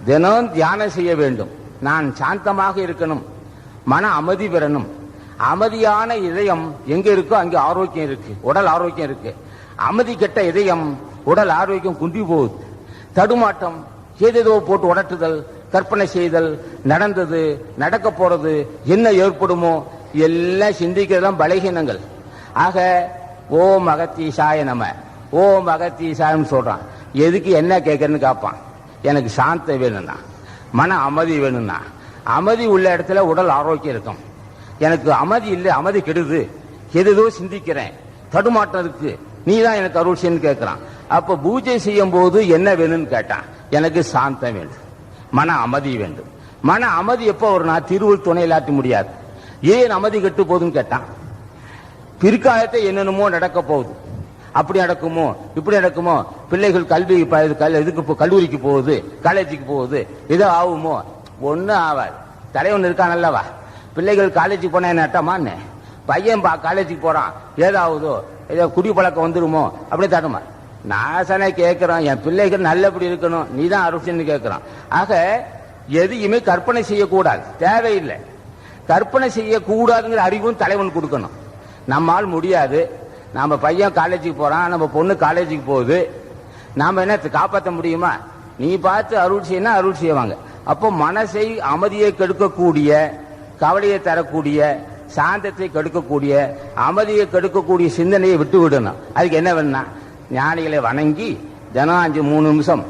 தினம் தியானம் செய்ய வேண்டும். நான் சாந்தமாக இருக்கணும், மன அமைதி பெறணும். அமைதியான இதயம் எங்க இருக்கோ அங்கே ஆரோக்கியம் இருக்கு, உடல் ஆரோக்கியம் இருக்கு. அமைதி கெட்ட இதயம் உடல் ஆரோக்கியம் குன்றி போகுது. தடுமாட்டம், ஏதேதோ போட்டு உடட்டுதல், கற்பனை செய்தல், நடந்தது நடக்க போறது என்ன ஏற்படுமோ எல்லாம் சிந்திக்கிறதெல்லாம் பலகீனங்கள். ஆக ஓம் அகத்தீசாய நம, ஓம் அகத்தீசாயம் சொல்றான். எதுக்கு என்ன கேட்கறன்னு கேட்பான். எனக்கு சாந்தம் வேணும்னா, மன அமைதி வேணும்னா. அமைதி உள்ள இடத்துல உடல் ஆரோக்கியம் இருக்கும். எனக்கு அமைதி இல்லை, அமைதி கெடுது, எதுதோ சிந்திக்கிறேன், தடுமாட்டம் இருக்கு, நீ தான் எனக்கு அருள் செய்யன்னு கேட்கிறான். அப்ப பூஜை செய்யும் போது என்ன வேணும்னு கேட்டான். எனக்கு சாந்தம் வேண்டும், மன அமைதி வேண்டும். மன அமைதி எப்போ வரும்னா திருவுள் துணை இல்லாட்ட முடியாது. ஏன் அமைதி கெட்டு போகுதுன்னு கேட்டான். பிற்காலத்தை என்னென்னமோ நடக்க போகுது, அப்படி நடக்குமோ இப்படி நடக்குமோ, பிள்ளைகள் கல்வி இதுக்கு கல்லூரிக்கு போகுது, காலேஜுக்கு போகுது, ஏதோ ஆகுமோ. ஒன்னும் ஆகாது. தலைவன் இருக்கான் அல்லவா. பிள்ளைகள் காலேஜுக்கு போனா என்ன அட்டமான்னு, பையன் காலேஜுக்கு போறான், ஏதாவதோ ஏதோ குடி பழக்கம் வந்துருமோ அப்படி தட்டுமா. நாசனை கேட்கிறோம், என் பிள்ளைகள் நல்லபடி இருக்கணும், நீ தான் அருள்னு கேட்கிறான். ஆக எதையுமே கற்பனை செய்யக்கூடாது, தேவையில்லை. கற்பனை செய்யக்கூடாதுங்கிற அறிவும் தலைவன் கொடுக்கணும். நம்மால் முடியாது. நம்ம பையன் காலேஜுக்கு போறான், நம்ம பொண்ணு காலேஜுக்கு போகுது, நாம என்ன காப்பாற்ற முடியுமா? நீ பார்த்து அருள் செய்யணும், அருள் செய்வாங்க. அப்போ மனசை அமைதியை கெடுக்கக்கூடிய, கவலையை தரக்கூடிய, சாந்தத்தை கெடுக்கக்கூடிய, அமைதியை கெடுக்கக்கூடிய சிந்தனையை விட்டு விடணும். அதுக்கு என்ன வேணும்னா ஞானிகளை வணங்கி தினம் 5-3 நிமிஷம்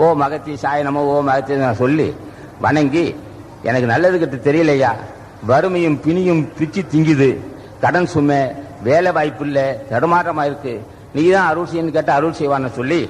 ஓ மகத்தி சாயனமோ ஓ மகத்தி சொல்லி வணங்கி, எனக்கு நல்லது கிட்ட தெரியலையா, வறுமையும் பிணியும் பிச்சு திங்குது, கடன் சுமை, வேலை வாய்ப்பு இல்லை, தடுமாற்றமா இருக்கு, நீ தான் அருள் செய்யன்னு கேட்ட அருள் செய்வான்னு சொல்லி